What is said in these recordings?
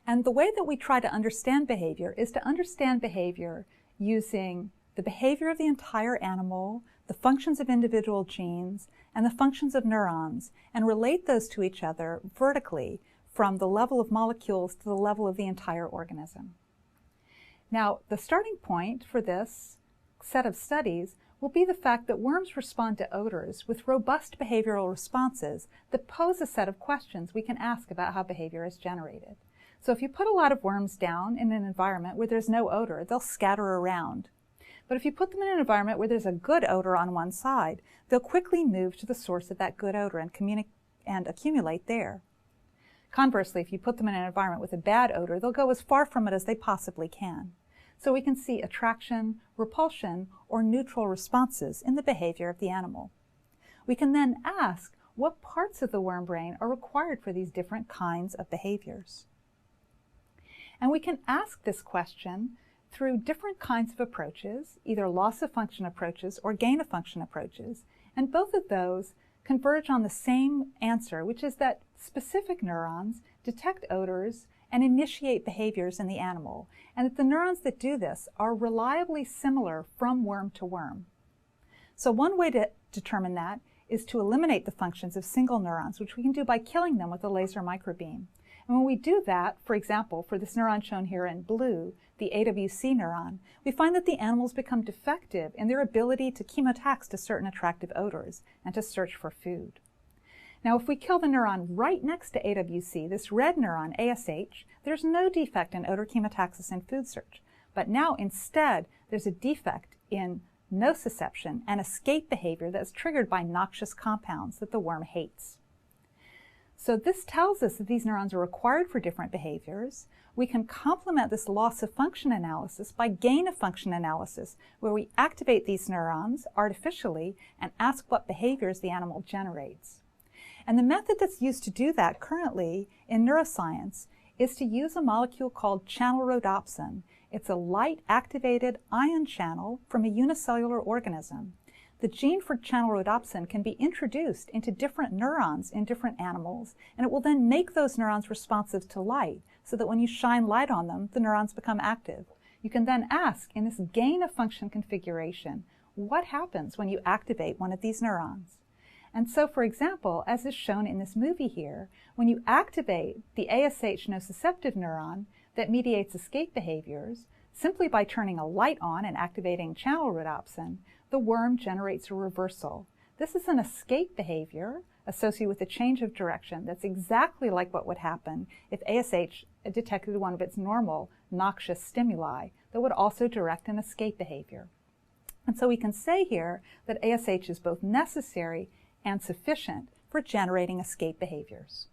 And the way that we try to understand behavior is to understand behavior using the behavior of the entire animal, the functions of individual genes, and the functions of neurons, and relate those to each other vertically from the level of molecules to the level of the entire organism. Now, the starting point for this set of studies will be the fact that worms respond to odors with robust behavioral responses that pose a set of questions we can ask about how behavior is generated. So if you put a lot of worms down in an environment where there's no odor, they'll scatter around. But if you put them in an environment where there's a good odor on one side, they'll quickly move to the source of that good odor and accumulate there. Conversely, if you put them in an environment with a bad odor, they'll go as far from it as they possibly can. So we can see attraction, repulsion, or neutral responses in the behavior of the animal. We can then ask what parts of the worm brain are required for these different kinds of behaviors. And we can ask this question through different kinds of approaches, either loss-of-function approaches or gain-of-function approaches, and both of those converge on the same answer, which is that specific neurons detect odors and initiate behaviors in the animal, and that the neurons that do this are reliably similar from worm to worm. So one way to determine that is to eliminate the functions of single neurons, which we can do by killing them with a laser microbeam. And when we do that, for example, for this neuron shown here in blue, the AWC neuron, we find that the animals become defective in their ability to chemotax to certain attractive odors and to search for food. Now, if we kill the neuron right next to AWC, this red neuron, ASH, there's no defect in odor chemotaxis and food search. But now, instead, there's a defect in nociception and escape behavior that's triggered by noxious compounds that the worm hates. So this tells us that these neurons are required for different behaviors. We can complement this loss-of-function analysis by gain-of-function analysis, where we activate these neurons artificially and ask what behaviors the animal generates. And the method that's used to do that currently in neuroscience is to use a molecule called channel rhodopsin. It's a light-activated ion channel from a unicellular organism. The gene for channel rhodopsin can be introduced into different neurons in different animals, and it will then make those neurons responsive to light, so that when you shine light on them, the neurons become active. You can then ask, in this gain-of-function configuration, what happens when you activate one of these neurons? And so, for example, as is shown in this movie here, when you activate the ASH nociceptive neuron that mediates escape behaviors, simply by turning a light on and activating channel rhodopsin, the worm generates a reversal. This is an escape behavior associated with a change of direction that's exactly like what would happen if ASH detected one of its normal noxious stimuli that would also direct an escape behavior. And so we can say here that ASH is both necessary and sufficient for generating escape behaviors.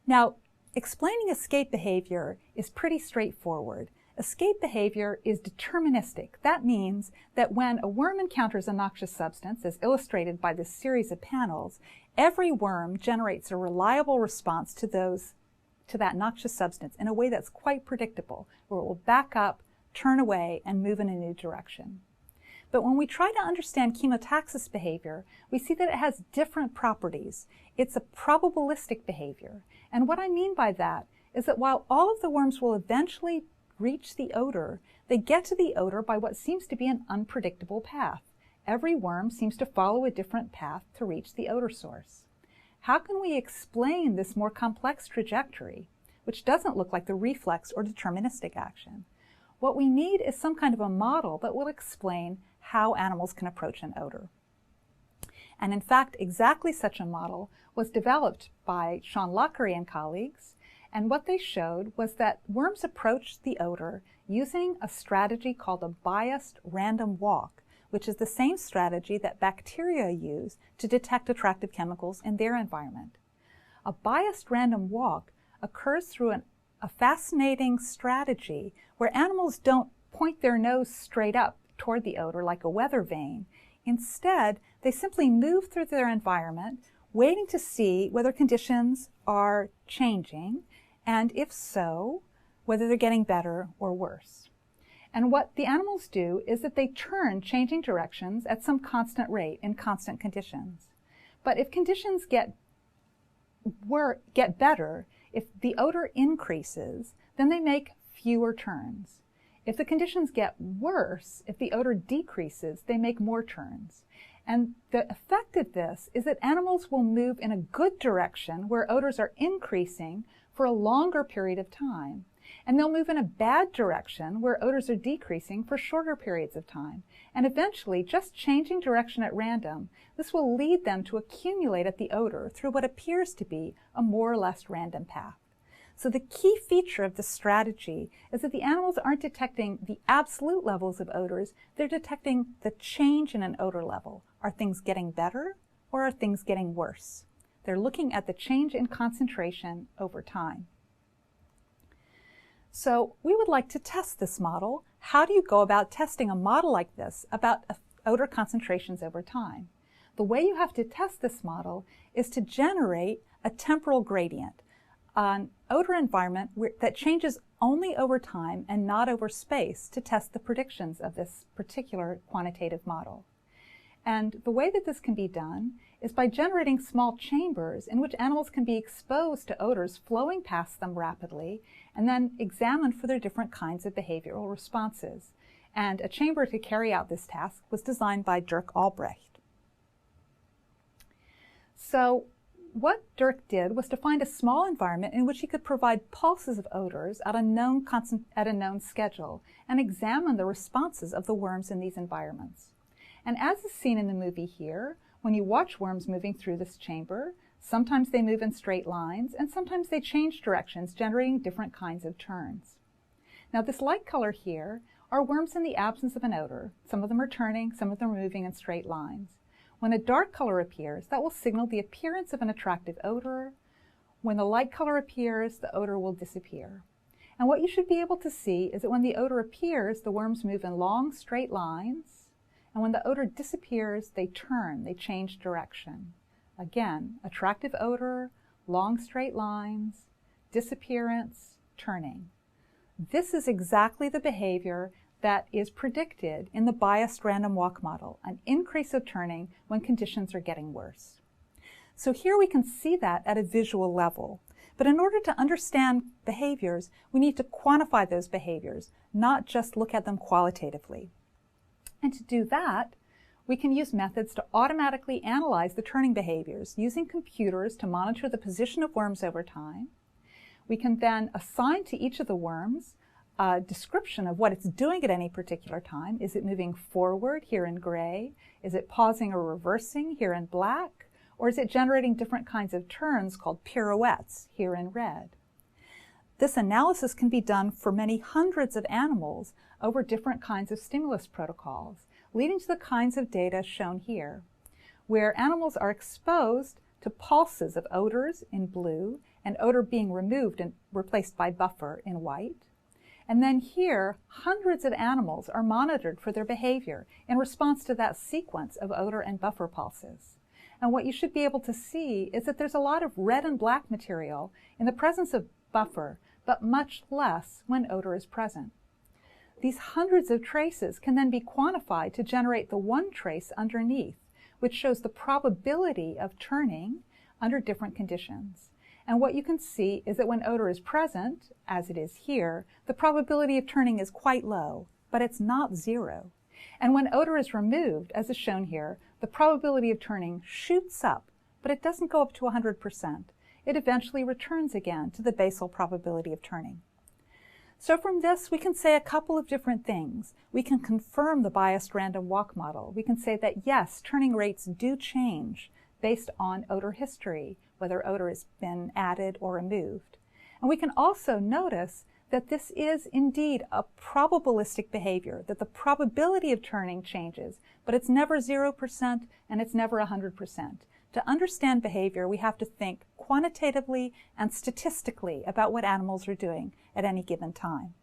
Now, explaining escape behavior is pretty straightforward. Escape behavior is deterministic. That means that when a worm encounters a noxious substance, as illustrated by this series of panels, every worm generates a reliable response to that noxious substance in a way that's quite predictable, where it will back up, turn away, and move in a new direction. But when we try to understand chemotaxis behavior, we see that it has different properties. It's a probabilistic behavior. And what I mean by that is that while all of the worms will eventually reach the odor, they get to the odor by what seems to be an unpredictable path. Every worm seems to follow a different path to reach the odor source. How can we explain this more complex trajectory, which doesn't look like the reflex or deterministic action? What we need is some kind of a model that will explain how animals can approach an odor. And in fact, exactly such a model was developed by Sean Lockery and colleagues, and what they showed was that worms approached the odor using a strategy called a biased random walk, which is the same strategy that bacteria use to detect attractive chemicals in their environment. A biased random walk occurs through a fascinating strategy where animals don't point their nose straight up toward the odor like a weather vane. Instead, they simply move through their environment, waiting to see whether conditions are changing, and if so, whether they're getting better or worse. And what the animals do is that they turn changing directions at some constant rate in constant conditions. But if conditions get better, If the odor increases, then they make fewer turns. If the conditions get worse, if the odor decreases, they make more turns. And the effect of this is that animals will move in a good direction where odors are increasing for a longer period of time. And they'll move in a bad direction where odors are decreasing for shorter periods of time. And eventually, just changing direction at random, this will lead them to accumulate at the odor through what appears to be a more or less random path. So the key feature of this strategy is that the animals aren't detecting the absolute levels of odors, they're detecting the change in an odor level. Are things getting better or are things getting worse? They're looking at the change in concentration over time. So we would like to test this model. How do you go about testing a model like this about odor concentrations over time? The way you have to test this model is to generate a temporal gradient, an odor environment that changes only over time and not over space to test the predictions of this particular quantitative model. And the way that this can be done is by generating small chambers in which animals can be exposed to odors flowing past them rapidly and then examined for their different kinds of behavioral responses. And a chamber to carry out this task was designed by Dirk Albrecht. So what Dirk did was to find a small environment in which he could provide pulses of odors at a known schedule and examine the responses of the worms in these environments. And as is seen in the movie here, when you watch worms moving through this chamber, sometimes they move in straight lines and sometimes they change directions, generating different kinds of turns. Now this light color here are worms in the absence of an odor. Some of them are turning, some of them are moving in straight lines. When a dark color appears, that will signal the appearance of an attractive odor. When the light color appears, the odor will disappear. And what you should be able to see is that when the odor appears, the worms move in long, straight lines. And when the odor disappears, they turn, they change direction. Again, attractive odor, long, straight lines, disappearance, turning. This is exactly the behavior that is predicted in the biased random walk model, an increase of turning when conditions are getting worse. So here we can see that at a visual level. But in order to understand behaviors, we need to quantify those behaviors, not just look at them qualitatively. And to do that, we can use methods to automatically analyze the turning behaviors using computers to monitor the position of worms over time. We can then assign to each of the worms a description of what it's doing at any particular time. Is it moving forward here in gray? Is it pausing or reversing here in black? Or is it generating different kinds of turns called pirouettes here in red? This analysis can be done for many hundreds of animals over different kinds of stimulus protocols, leading to the kinds of data shown here, where animals are exposed to pulses of odors in blue and odor being removed and replaced by buffer in white. And then here, hundreds of animals are monitored for their behavior in response to that sequence of odor and buffer pulses. And what you should be able to see is that there's a lot of red and black material in the presence of buffer, but much less when odor is present. These hundreds of traces can then be quantified to generate the one trace underneath, which shows the probability of turning under different conditions. And what you can see is that when odor is present, as it is here, the probability of turning is quite low, but it's not zero. And when odor is removed, as is shown here, the probability of turning shoots up, but it doesn't go up to 100%. It eventually returns again to the basal probability of turning. So from this, we can say a couple of different things. We can confirm the biased random walk model. We can say that yes, turning rates do change based on odor history, whether odor has been added or removed. And we can also notice that this is indeed a probabilistic behavior, that the probability of turning changes, but it's never 0% and it's never 100%. To understand behavior, we have to think quantitatively and statistically about what animals are doing at any given time.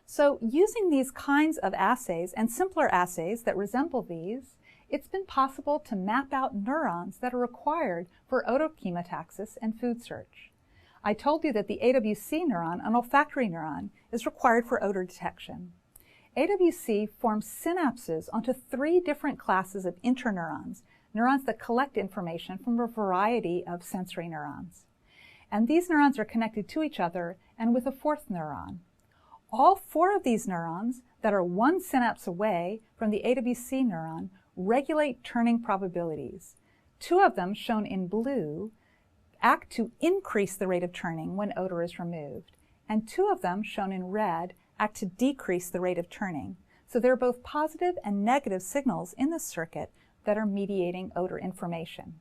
So using these kinds of assays and simpler assays that resemble these, it's been possible to map out neurons that are required for odor chemotaxis and food search. I told you that the AWC neuron, an olfactory neuron, is required for odor detection. AWC forms synapses onto 3 different classes of interneurons, neurons that collect information from a variety of sensory neurons. And these neurons are connected to each other and with a fourth neuron. All four of these neurons that are one synapse away from the AWC neuron regulate turning probabilities. Two of them, shown in blue, act to increase the rate of turning when odor is removed. And two of them, shown in red, act to decrease the rate of turning. So there are both positive and negative signals in the circuit that are mediating odor information.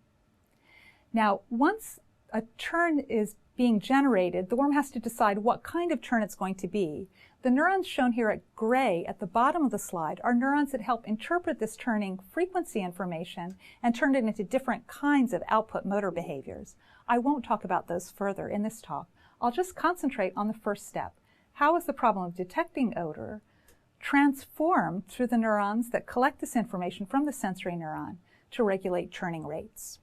Now, once a turn is being generated, the worm has to decide what kind of turn it's going to be. The neurons shown here at gray at the bottom of the slide are neurons that help interpret this turning frequency information and turn it into different kinds of output motor behaviors. I won't talk about those further in this talk. I'll just concentrate on the first step. How is the problem of detecting odor transformed through the neurons that collect this information from the sensory neuron to regulate turning rates?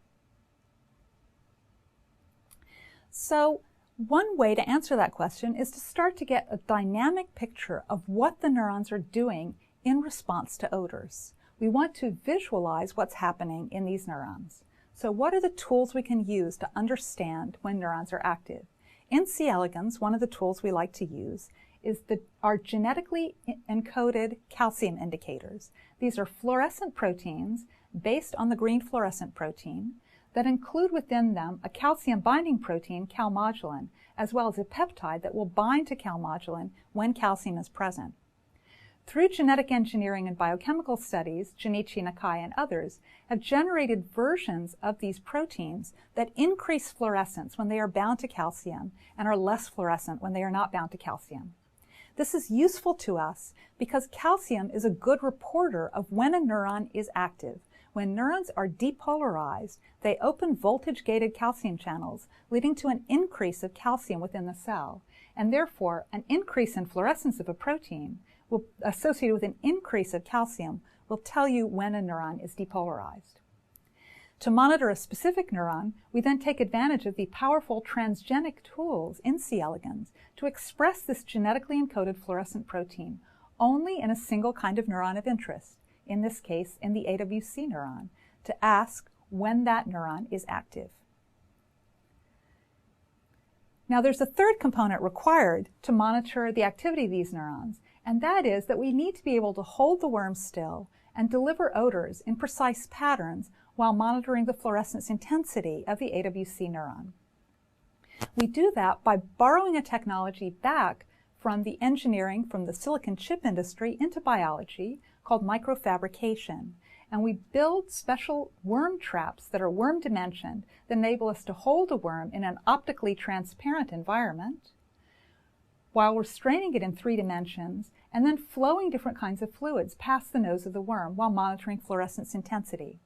So one way to answer that question is to start to get a dynamic picture of what the neurons are doing in response to odors. We want to visualize what's happening in these neurons. So what are the tools we can use to understand when neurons are active? In C. elegans, one of the tools we like to use is our genetically encoded calcium indicators. These are fluorescent proteins based on the green fluorescent protein that include within them a calcium binding protein, calmodulin, as well as a peptide that will bind to calmodulin when calcium is present. Through genetic engineering and biochemical studies, Junichi, Nakai, and others have generated versions of these proteins that increase fluorescence when they are bound to calcium and are less fluorescent when they are not bound to calcium. This is useful to us because calcium is a good reporter of when a neuron is active. When neurons are depolarized, they open voltage-gated calcium channels, leading to an increase of calcium within the cell, and therefore an increase in fluorescence of a protein associated with an increase of calcium will tell you when a neuron is depolarized. To monitor a specific neuron, we then take advantage of the powerful transgenic tools in C. elegans to express this genetically encoded fluorescent protein only in a single kind of neuron of interest, in this case in the AWC neuron, to ask when that neuron is active. Now there's a third component required to monitor the activity of these neurons, and that is that we need to be able to hold the worm still and deliver odors in precise patterns while monitoring the fluorescence intensity of the AWC neuron. We do that by borrowing a technology back from the engineering from the silicon chip industry into biology called microfabrication. And we build special worm traps that are worm dimensioned that enable us to hold a worm in an optically transparent environment while restraining it in 3 dimensions and then flowing different kinds of fluids past the nose of the worm while monitoring fluorescence intensity.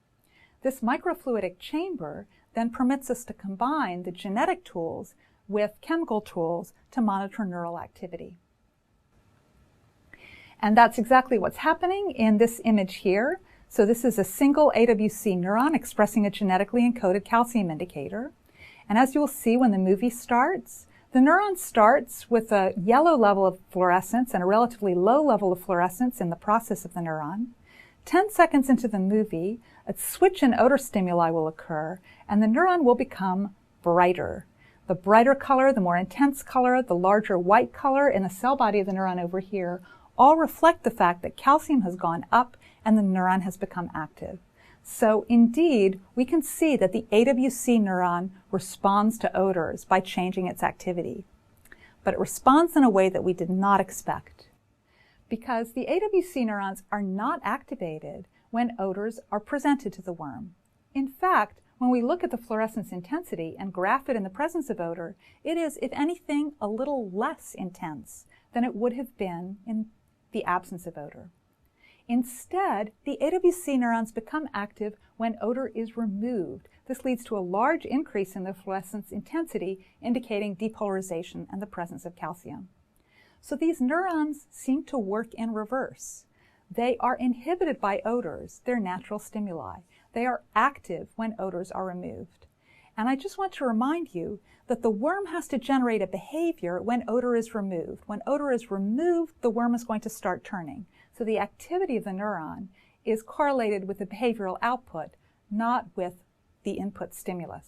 This microfluidic chamber then permits us to combine the genetic tools with chemical tools to monitor neural activity. And that's exactly what's happening in this image here. So this is a single AWC neuron expressing a genetically encoded calcium indicator. And as you will see when the movie starts, the neuron starts with a yellow level of fluorescence and a relatively low level of fluorescence in the process of the neuron. 10 seconds into the movie, a switch in odor stimuli will occur, and the neuron will become brighter. The brighter color, the more intense color, the larger white color in the cell body of the neuron over here all reflect the fact that calcium has gone up and the neuron has become active. So indeed, we can see that the AWC neuron responds to odors by changing its activity. But it responds in a way that we did not expect, because the AWC neurons are not activated when odors are presented to the worm. In fact, when we look at the fluorescence intensity and graph it in the presence of odor, it is, if anything, a little less intense than it would have been in the absence of odor. Instead, the AWC neurons become active when odor is removed. This leads to a large increase in the fluorescence intensity, indicating depolarization and the presence of calcium. So these neurons seem to work in reverse. They are inhibited by odors, their natural stimuli. They are active when odors are removed. And I just want to remind you that the worm has to generate a behavior when odor is removed. When odor is removed, the worm is going to start turning. So the activity of the neuron is correlated with the behavioral output, not with the input stimulus.